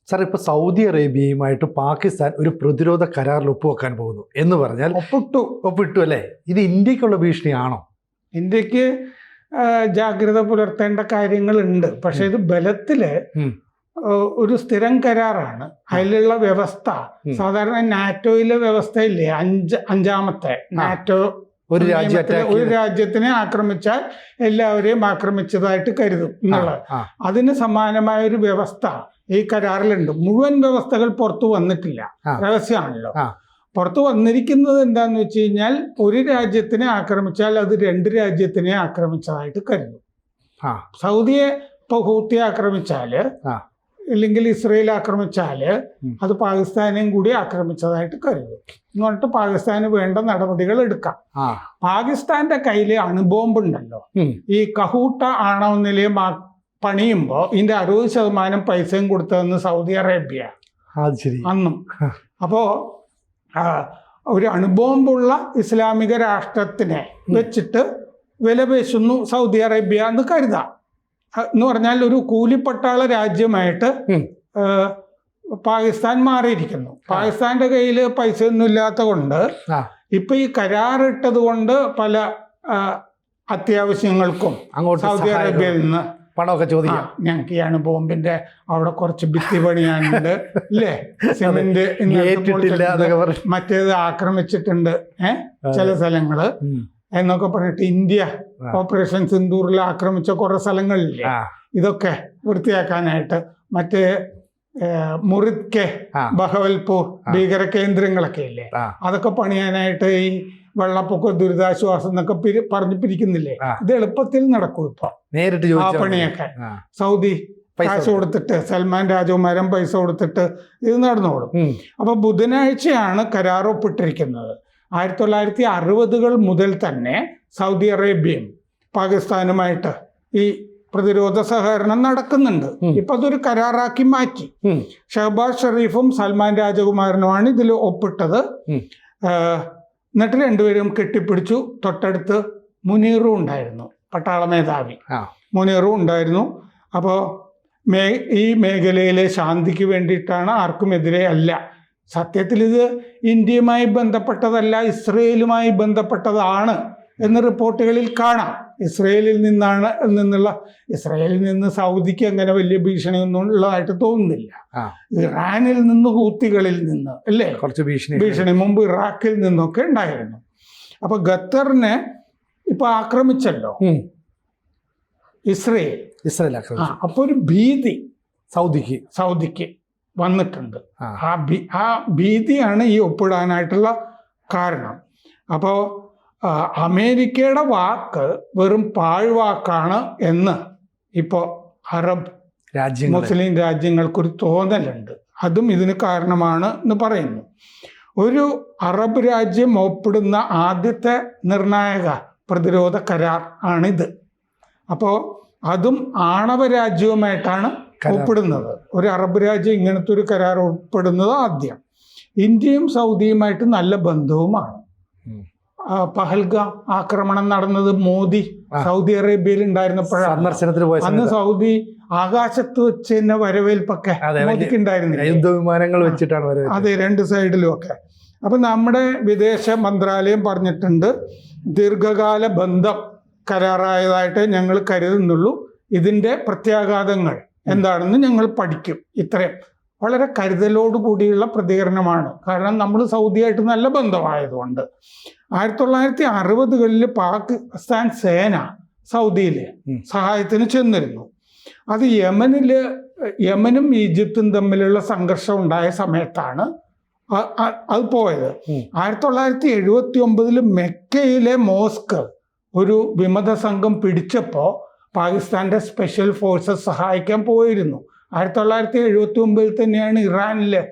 Sir, ഇപ്പോൾ Saudi അറേബ്യയുമായിട്ട് Pakistan ഒരു പ്രതിരോധ കരാറിൽ ഒപ്പുവെക്കാൻ പോകുന്നു എന്ന് പറഞ്ഞാൽ ഒപ്പിട്ടു അല്ലേ? ഇത് ഇന്ത്യക്കുള്ള ഭീഷണിയാണോ? ഇന്ത്യക്ക് ജാഗ്രത പുലർത്തേണ്ട കാര്യങ്ങളുണ്ട്. പക്ഷെ ഇത് ബലത്തില് ഒരു സ്ഥിരം കരാറാണ്. അതിലുള്ള വ്യവസ്ഥ സാധാരണ നാറ്റോയിലെ വ്യവസ്ഥയില്ലേ, അഞ്ചാമത്തെ നാറ്റോ ഒരു രാജ്യത്തിനെ ആക്രമിച്ചാൽ എല്ലാവരെയും ആക്രമിച്ചതായിട്ട് കരുതും എന്നുള്ളത്. അതിന് സമാനമായ ഒരു വ്യവസ്ഥ ഈ കരാറിലുണ്ട്. മുഴുവൻ വ്യവസ്ഥകൾ പുറത്തു വന്നിട്ടില്ല, രഹസ്യമാണല്ലോ. പുറത്തു വന്നിരിക്കുന്നത് എന്താന്ന് വെച്ച് കഴിഞ്ഞാൽ, ഒരു രാജ്യത്തിനെ ആക്രമിച്ചാൽ അത് രണ്ട് രാജ്യത്തിനെ ആക്രമിച്ചതായിട്ട് കരുതും. സൗദിയെ ഇപ്പോൾ ഹൂത്തി ആക്രമിച്ചാല് അല്ലെങ്കിൽ ഇസ്രയേൽ ആക്രമിച്ചാല് അത് പാകിസ്ഥാനെയും കൂടി ആക്രമിച്ചതായിട്ട് കരുതും. എന്നിട്ട് പാകിസ്ഥാന് വേണ്ട നടപടികൾ എടുക്കാം. പാകിസ്ഥാന്റെ കയ്യില് അണുബോംബുണ്ടല്ലോ. ഈ കഹൂട്ട ആണവ നിലയം പണിയുമ്പോ ഇതിന്റെ 60% പൈസയും കൊടുത്തതെന്ന് സൗദി അറേബ്യ അന്നും. അപ്പോ ഒരു അണുബോംബുള്ള ഇസ്ലാമിക രാഷ്ട്രത്തിനെ വെച്ചിട്ട് വിലപേശുന്നു സൗദി അറേബ്യ എന്ന് കരുതാം. എന്ന് പറഞ്ഞാൽ ഒരു കൂലിപ്പട്ടാള രാജ്യമായിട്ട് പാകിസ്ഥാൻ മാറിയിരിക്കുന്നു. പാകിസ്ഥാന്റെ കയ്യിൽ പൈസ ഒന്നും ഇല്ലാത്ത കൊണ്ട് ഇപ്പൊ ഈ കരാറിട്ടത് കൊണ്ട് പല അത്യാവശ്യങ്ങൾക്കും സൗദി അറേബ്യയിൽ നിന്ന് പണമൊക്കെ ചോദിക്കാം. ഞങ്ങൾക്ക് ഈ അണുബോംബിന്റെ അവിടെ കുറച്ച് ഭിത്തി പണിയാനുണ്ട് അല്ലേ, സിമെന്റ് മറ്റേത് ആക്രമിച്ചിട്ടുണ്ട് ചില സ്ഥലങ്ങള് എന്നൊക്കെ പറഞ്ഞിട്ട് ഇന്ത്യ ഓപ്പറേഷൻ സിന്ദൂറിൽ ആക്രമിച്ച കുറെ സ്ഥലങ്ങളില്ലേ, ഇതൊക്കെ വൃത്തിയാക്കാനായിട്ട് മറ്റേ മുറിദ്കെ ബഹവൽപൂർ ഭീകര കേന്ദ്രങ്ങളൊക്കെ ഇല്ലേ, അതൊക്കെ പണിയാനായിട്ട് ഈ വെള്ളപ്പൊക്ക ദുരിതാശ്വാസം എന്നൊക്കെ പറഞ്ഞു പിരിക്കുന്നില്ലേ. ഇത് എളുപ്പത്തിൽ നടക്കും. ഇപ്പൊ നേരിട്ട് ആ പണിയൊക്കെ സൗദി കാശ് കൊടുത്തിട്ട്, സൽമാൻ രാജകുമാരൻ പൈസ കൊടുത്തിട്ട് ഇത് നടന്നോളും. അപ്പൊ ബുധനാഴ്ചയാണ് കരാർ ഒപ്പിട്ടിരിക്കുന്നത്. 1960-കൾ മുതൽ തന്നെ സൗദി അറേബ്യയും പാകിസ്ഥാനുമായിട്ട് ഈ പ്രതിരോധ സഹകരണം നടക്കുന്നുണ്ട്. ഇപ്പൊ അതൊരു കരാറാക്കി മാറ്റി. ഷഹബാസ് ഷെരീഫും സൽമാൻ രാജകുമാരനുമാണ് ഇതിൽ ഒപ്പിട്ടത്. എന്നിട്ട് രണ്ടുപേരും കെട്ടിപ്പിടിച്ചു. തൊട്ടടുത്ത് മുനീറും ഉണ്ടായിരുന്നു, പട്ടാള മേധാവി മുനീറും ഉണ്ടായിരുന്നു. അപ്പോൾ ഈ മേഖലയിലെ ശാന്തിക്ക് വേണ്ടിയിട്ടാണ്, ആർക്കുമെതിരെ അല്ല. സത്യത്തിൽ ഇത് ഇന്ത്യയുമായി ബന്ധപ്പെട്ടതല്ല, ഇസ്രയേലുമായി ബന്ധപ്പെട്ടതാണ് എന്ന് റിപ്പോർട്ടുകളിൽ കാണാം. ഇസ്രയേലിൽ നിന്ന് സൗദിക്ക് അങ്ങനെ വലിയ ഭീഷണിയൊന്നും ഉള്ളതായിട്ട് തോന്നുന്നില്ല. ഇറാനിൽ നിന്ന്, ഹൂത്തികളിൽ നിന്ന് അല്ലേ കുറച്ച് ഭീഷണി മുമ്പ് ഇറാഖിൽ നിന്നൊക്കെ ഉണ്ടായിരുന്നു. അപ്പൊ ഖത്തറിനെ ഇപ്പൊ ആക്രമിച്ചല്ലോ ഇസ്രയേൽ. അപ്പൊ ഒരു ഭീതി സൗദിക്ക് വന്നിട്ടുണ്ട്. ആ ഭീതിയാണ് ഈ ഒപ്പിടാനായിട്ടുള്ള കാരണം. അപ്പോൾ അമേരിക്കയുടെ വാക്ക് വെറും പാഴ്വാക്കാണ് എന്ന് ഇപ്പോൾ അറബ് മുസ്ലിം രാജ്യങ്ങൾക്കൊരു തോന്നലുണ്ട്. അതും ഇതിന് കാരണമാണ് എന്ന് പറയുന്നു. ഒരു അറബ് രാജ്യം ഒപ്പിടുന്ന ആദ്യത്തെ നിർണായക പ്രതിരോധ കരാർ ആണിത്. അപ്പോൾ അതും ആണവ രാജ്യവുമായിട്ടാണ് ഒപ്പിടുന്നത്. ഒരു അറബ് രാജ്യം ഇങ്ങനത്തെ ഒരു കരാർ ഒപ്പിടുന്നത് ആദ്യം. ഇന്ത്യയും സൗദിയുമായിട്ട് നല്ല ബന്ധവുമാണ്. പഹൽഗാം ആക്രമണം നടന്നത് മോദി സൗദി അറേബ്യയിൽ ഉണ്ടായിരുന്നപ്പോഴാണ്. അന്ന് സൗദി ആകാശത്ത് വെച്ച് തന്നെ വരവേൽപ്പൊക്കെ മോദിക്ക് ഉണ്ടായിരുന്നില്ല, യുദ്ധവിമാനങ്ങൾ വെച്ചിട്ടാണ്. അതെ, രണ്ട് സൈഡിലും ഒക്കെ. അപ്പൊ നമ്മുടെ വിദേശ മന്ത്രാലയം പറഞ്ഞിട്ടുണ്ട്, ദീർഘകാല ബന്ധം കരാറായതായിട്ട് ഞങ്ങൾ കരുതുന്നുള്ളൂ. ഇതിന്റെ പ്രത്യാഘാതങ്ങൾ എന്താണെന്ന് ഞങ്ങൾ പഠിക്കും. ഇത്രയും വളരെ കരുതലോട് കൂടിയുള്ള പ്രതികരണമാണ്. കാരണം നമ്മൾ സൗദിയായിട്ട് നല്ല ബന്ധമായതുകൊണ്ട്. 1960-കളിൽ പാകിസ്ഥാൻ സേന സൗദിയിൽ സഹായത്തിന് ചെന്നിരുന്നു. അത് യമനും ഈജിപ്തും തമ്മിലുള്ള സംഘർഷം ഉണ്ടായ സമയത്താണ് അത് പോയത്. 1979 മെക്കയിലെ മോസ്ക് ഒരു വിമത സംഘം പിടിച്ചപ്പോൾ പാകിസ്ഥാന്റെ സ്പെഷ്യൽ ഫോഴ്സസ് സഹായിക്കാൻ പോയിരുന്നു. 1979 തന്നെയാണ് ഇറാനിലെ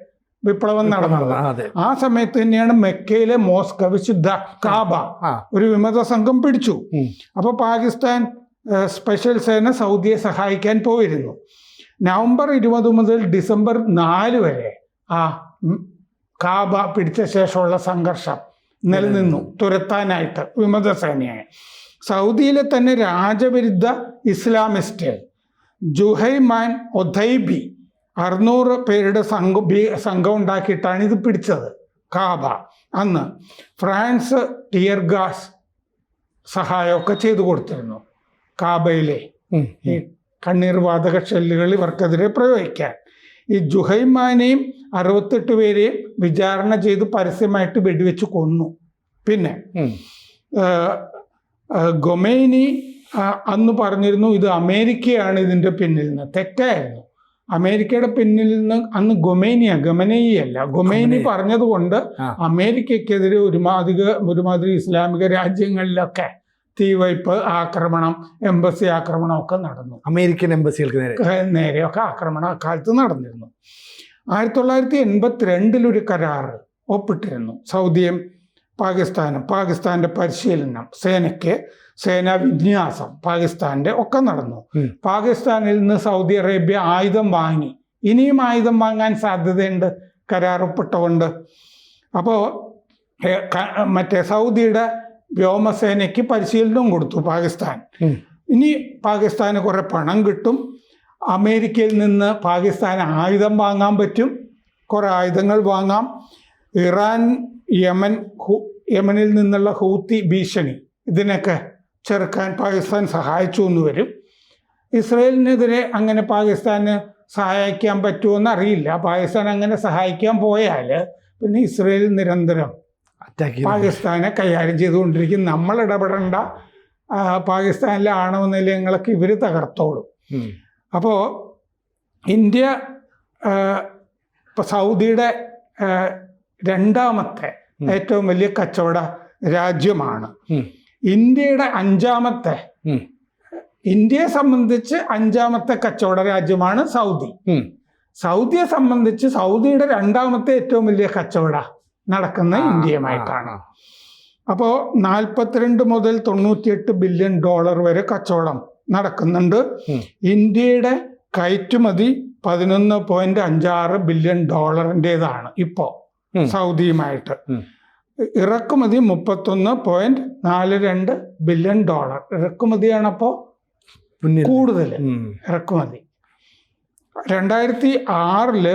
വിപ്ലവം നടന്നത്. ആ സമയത്ത് തന്നെയാണ് മെക്കയിലെ മോസ്ക് വിശുദ്ധ കാബ ഒരു വിമത സംഘം പിടിച്ചു. അപ്പൊ പാകിസ്ഥാൻ സ്പെഷ്യൽ സേന സൗദിയെ സഹായിക്കാൻ പോയിരുന്നു. നവംബർ 20 മുതൽ ഡിസംബർ 4 വരെ ആ കാബ പിടിച്ച ശേഷമുള്ള സംഘർഷം നിലനിന്നു തുരത്താനായിട്ട് വിമത സേനയെ. സൗദിയിലെ തന്നെ രാജവിരുദ്ധ ഇസ്ലാമിസ്റ്റ് ജുഹൈമാൻ ഒഥൈബി 600 പേരുടെ സംഘം ഉണ്ടാക്കിയിട്ടാണ് ഇത് പിടിച്ചത് കാബ. അന്ന് ഫ്രാൻസ് ടിയർ ഗ്യാസ് സഹായമൊക്കെ ചെയ്തു കൊടുത്തിരുന്നു കാബയിലെ ഈ കണ്ണീർ വാതക ഷെല്ലുകൾ ഇവർക്കെതിരെ പ്രയോഗിക്കാൻ. ഈ ജുഹൈമാനെയും 68 പേരെയും വിചാരണ ചെയ്ത് പരസ്യമായിട്ട് വെടിവെച്ച് കൊന്നു. പിന്നെ ഖൊമൈനി അന്ന് പറഞ്ഞിരുന്നു ഇത് അമേരിക്കയാണ് ഇതിൻ്റെ പിന്നിൽ നിന്ന്. തെറ്റായിരുന്നു. അമേരിക്കയുടെ പിന്നിൽ നിന്ന് അന്ന് ഖൊമൈനിയല്ല. ഖൊമൈനി പറഞ്ഞതുകൊണ്ട് അമേരിക്കക്കെതിരെ ഒരുമാതിരി ഇസ്ലാമിക രാജ്യങ്ങളിലൊക്കെ തീവയ്പ് ആക്രമണം, എംബസി ആക്രമണം ഒക്കെ നടന്നു. അമേരിക്കൻ എംബസികൾക്ക് നേരെയൊക്കെ ആക്രമണം അക്കാലത്ത് നടന്നിരുന്നു. 1982 ഒരു കരാർ ഒപ്പിട്ടിരുന്നു. സൗദിയും പാകിസ്ഥാനും. പാകിസ്ഥാന്റെ പരിശീലനം, സേനാ വിന്യാസം പാകിസ്ഥാന്റെ ഒക്കെ നടന്നു. പാകിസ്ഥാനിൽ നിന്ന് സൗദി അറേബ്യ ആയുധം വാങ്ങി. ഇനിയും ആയുധം വാങ്ങാൻ സാധ്യതയുണ്ട് കരാർ ഒപ്പിട്ടുകൊണ്ട്. അപ്പോൾ മറ്റേ സൗദിയുടെ വ്യോമസേനയ്ക്ക് പരിശീലനവും കൊടുത്തു പാകിസ്ഥാൻ. ഇനി പാകിസ്ഥാന് കുറെ പണം കിട്ടും. അമേരിക്കയിൽ നിന്ന് പാകിസ്ഥാന് ആയുധം വാങ്ങാൻ പറ്റും, കുറെ ആയുധങ്ങൾ വാങ്ങാം. ഇറാൻ, യമനിൽ നിന്നുള്ള ഹൂത്തി ഭീഷണി ഇതിനൊക്കെ ചെറുക്കാൻ പാകിസ്ഥാൻ സഹായിച്ചു എന്ന് വരും. ഇസ്രയേലിനെതിരെ അങ്ങനെ പാകിസ്ഥാന് സഹായിക്കാൻ പറ്റുമെന്ന് അറിയില്ല. പാകിസ്ഥാൻ അങ്ങനെ സഹായിക്കാൻ പോയാൽ പിന്നെ ഇസ്രയേൽ നിരന്തരം പാകിസ്ഥാനെ കൈകാര്യം ചെയ്തുകൊണ്ടിരിക്കും. നമ്മൾ ഇടപെടേണ്ട, പാകിസ്ഥാനിലെ ആണവ നിലയങ്ങളൊക്കെ ഇവർ തകർത്തോളും. അപ്പോൾ ഇന്ത്യ ഇപ്പോൾ സൗദിയുടെ രണ്ടാമത്തെ ഏറ്റവും വലിയ കച്ചവട രാജ്യമാണ്. ഇന്ത്യയുടെ ഇന്ത്യയെ സംബന്ധിച്ച് 5ാമത്തെ കച്ചവട രാജ്യമാണ് സൗദി. സൗദിയെ സംബന്ധിച്ച് സൗദിയുടെ 2ാമത്തെ ഏറ്റവും വലിയ കച്ചവട നടക്കുന്ന ഇന്ത്യയുമായിട്ടാണ്. അപ്പോൾ 42 മുതൽ 98 ബില്യൺ ഡോളർ വരെ കച്ചവടം നടക്കുന്നുണ്ട്. ഇന്ത്യയുടെ കയറ്റുമതി 11.56 ബില്യൺ ഡോളറിൻ്റെതാണ് ഇപ്പോൾ സൗദിയുമായിട്ട്. ഇറക്കുമതി 31.42 ബില്യൺ ഡോളർ. ഇറക്കുമതിയാണപ്പോൾ കൂടുതൽ ഇറക്കുമതി. 2006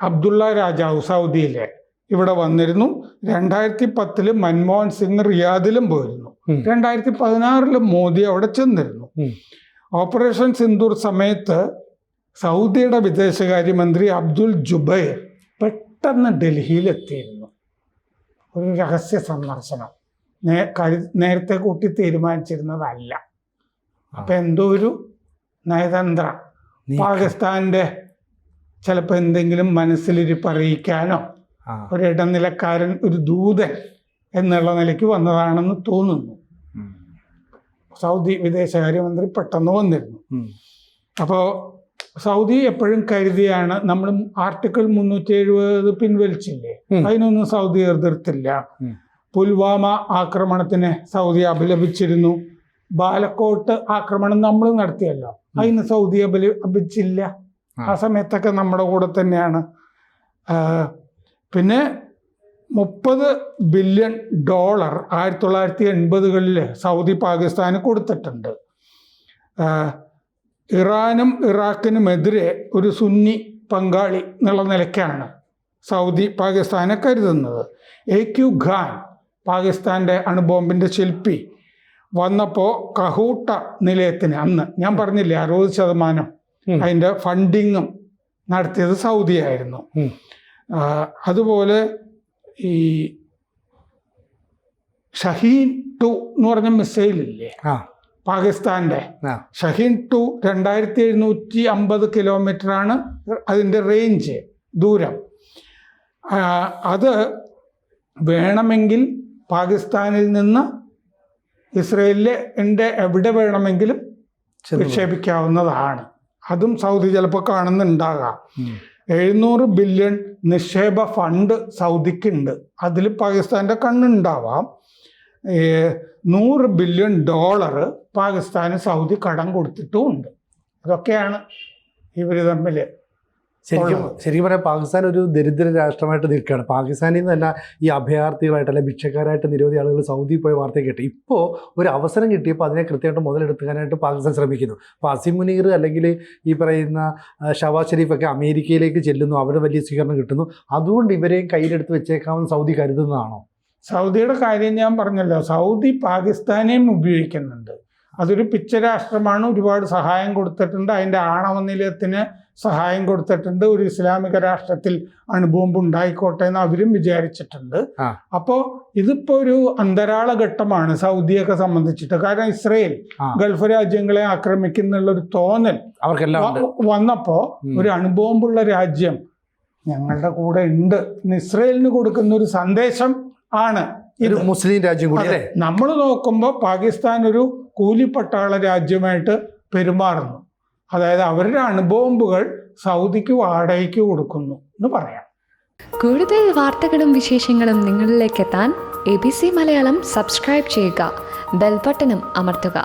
അബ്ദുള്ള രാജാവ് സൗദിയിലെ ഇവിടെ വന്നിരുന്നു. 2010 മൻമോഹൻ സിംഗ് റിയാദിലും പോയിരുന്നു. 2016 മോദി അവിടെ ചെന്നിരുന്നു. ഓപ്പറേഷൻ സിന്ദൂർ സമയത്ത് സൗദിയുടെ വിദേശകാര്യമന്ത്രി അബ്ദുൽ ജുബൈർ പെട്ടെന്ന് ഡൽഹിയിലെത്തിയിരുന്നു. ഒരു രഹസ്യ സന്ദർശനം, നേരത്തെ കൂട്ടി തീരുമാനിച്ചിരുന്നതല്ല. അപ്പം എന്തോ ഒരു നയതന്ത്ര, പാകിസ്ഥാൻ്റെ ചിലപ്പോൾ എന്തെങ്കിലും മനസ്സിലിരിപ്പ് അറിയിക്കാനോ ഒരു ഇടനിലക്കാരൻ, ഒരു ദൂതൻ എന്നുള്ള നിലയ്ക്ക് വന്നതാണെന്ന് തോന്നുന്നു. സൗദി വിദേശകാര്യമന്ത്രി പെട്ടെന്ന് വന്നിരുന്നു. അപ്പോൾ സൗദി എപ്പോഴും കരുതിയാണ്, നമ്മൾ ആർട്ടിക്കിൾ 370 പിൻവലിച്ചില്ലേ, അതിനൊന്നും സൗദി എതിർത്തില്ല. പുൽവാമ ആക്രമണത്തിന് സൗദി അപലപിച്ചിരുന്നു. ബാലക്കോട്ട് ആക്രമണം നമ്മൾ നടത്തിയല്ലോ, അതിന് സൗദി അപലപിച്ചില്ല. ആ സമയത്തൊക്കെ നമ്മുടെ കൂടെ തന്നെയാണ്. പിന്നെ 30 ബില്യൺ ഡോളർ 1980കളിൽ സൗദി പാകിസ്ഥാന് കൊടുത്തിട്ടുണ്ട്. ഇറാനും ഇറാഖിനുമെതിരെ ഒരു സുന്നി പങ്കാളി എന്നുള്ള നിലയ്ക്കാണ് സൗദി പാകിസ്ഥാനെ കരുതുന്നത്. AQ ഖാൻ, പാകിസ്ഥാൻ്റെ അണുബോംബിൻ്റെ ശില്പി, വന്നപ്പോൾ കഹൂട്ട നിലയത്തിന് അന്ന് ഞാൻ പറഞ്ഞില്ലേ 60% അതിൻ്റെ ഫണ്ടിങ്ങും നടത്തിയത് സൗദി ആയിരുന്നു. അതുപോലെ ഈ ഷഹീൻ 2 എന്ന് പറഞ്ഞ മിസൈലില്ലേ പാകിസ്ഥാൻ്റെ, ഷഹീൻ 2 2750 കിലോമീറ്ററാണ് അതിൻ്റെ റേഞ്ച്, ദൂരം. അത് വേണമെങ്കിൽ പാകിസ്ഥാനിൽ നിന്ന് ഇസ്രയേലിൻ്റെ എവിടെ വേണമെങ്കിലും വിക്ഷേപിക്കാവുന്നതാണ്. അതും സൗദി ചിലപ്പോൾ കാണുന്നുണ്ടാകാം. 700 ബില്യൺ നിക്ഷേപ ഫണ്ട് സൗദിക്കുണ്ട്. അതിൽ പാകിസ്ഥാൻ്റെ കണ്ണുണ്ടാവാം. 100 ബില്യൺ ഡോളർ പാകിസ്ഥാന് സൗദി കടം കൊടുത്തിട്ടുമുണ്ട്. ഇതൊക്കെയാണ് ഇവർ തമ്മിൽ ശരിക്കും പറയാം പാകിസ്ഥാൻ ഒരു ദരിദ്ര രാഷ്ട്രമായിട്ട് നിൽക്കുകയാണ്. പാകിസ്ഥാനിൽ നിന്ന് തന്നെ ഈ അഭയാർത്ഥികളായിട്ട് അല്ലെങ്കിൽ ഭിക്ഷക്കാരായിട്ട് നിരവധി ആളുകൾ സൗദി പോയ വാർത്ത കേട്ട് ഇപ്പോൾ ഒരു അവസരം കിട്ടിയപ്പോൾ അതിനെ കൃത്യമായിട്ട് മുതലെടുക്കാനായിട്ട് പാകിസ്ഥാൻ ശ്രമിക്കുന്നു. അപ്പോൾ അസിം മുനീർ അല്ലെങ്കിൽ ഈ പറയുന്ന ഷവാസ് ഷെരീഫൊക്കെ അമേരിക്കയിലേക്ക് ചെല്ലുന്നു, അവിടെ വലിയ സ്വീകരണം കിട്ടുന്നു. അതുകൊണ്ട് ഇവരെയും കയ്യിലെടുത്ത് വെച്ചേക്കാമെന്ന് സൗദി കരുതുന്നതാണോ? സൗദിയുടെ കാര്യം ഞാൻ പറഞ്ഞല്ലോ, സൗദി പാകിസ്ഥാനെയും ഉപയോഗിക്കുന്നുണ്ട്. അതൊരു പിച്ച രാഷ്ട്രമാണ്, ഒരുപാട് സഹായം കൊടുത്തിട്ടുണ്ട്, അതിൻ്റെ ആണവ നിലയത്തിന് സഹായം കൊടുത്തിട്ടുണ്ട്, ഒരു ഇസ്ലാമിക രാഷ്ട്രത്തിൽ അണുബോംബ് ഉണ്ടായിക്കോട്ടെ എന്ന് അവരും വിചാരിച്ചിട്ടുണ്ട്. അപ്പോൾ ഇതിപ്പോൾ ഒരു അന്തരാള ഘട്ടമാണ് സൗദിയൊക്കെ സംബന്ധിച്ചിട്ട്. കാരണം ഇസ്രയേൽ ഗൾഫ് രാജ്യങ്ങളെ ആക്രമിക്കുന്നുള്ളൊരു തോന്നൽ വന്നപ്പോൾ ഒരു അണുബോംബുള്ള രാജ്യം ഞങ്ങളുടെ കൂടെ ഉണ്ട് എന്ന് ഇസ്രയേലിന് കൊടുക്കുന്ന ഒരു സന്ദേശം ആണ് ഇത്. മുസ്ലിം രാജ്യം കൂടി നമ്മൾ നോക്കുമ്പോൾ പാകിസ്ഥാൻ ഒരു കൂലിപ്പട്ടാള രാജ്യമായിട്ട് പെരുമാറുന്നു. അതായത് അവരുടെ അണുബോംബുകൾ സൗദിക്ക് വാടകയ്ക്ക് കൊടുക്കുന്നു എന്ന് പറയാം. കൂടുതൽ വാർത്തകളും വിശേഷങ്ങളും നിങ്ങളിലേക്ക് എത്താൻ ABC മലയാളം സബ്സ്ക്രൈബ് ചെയ്യുക, ബെൽ ബട്ടണും അമർത്തുക.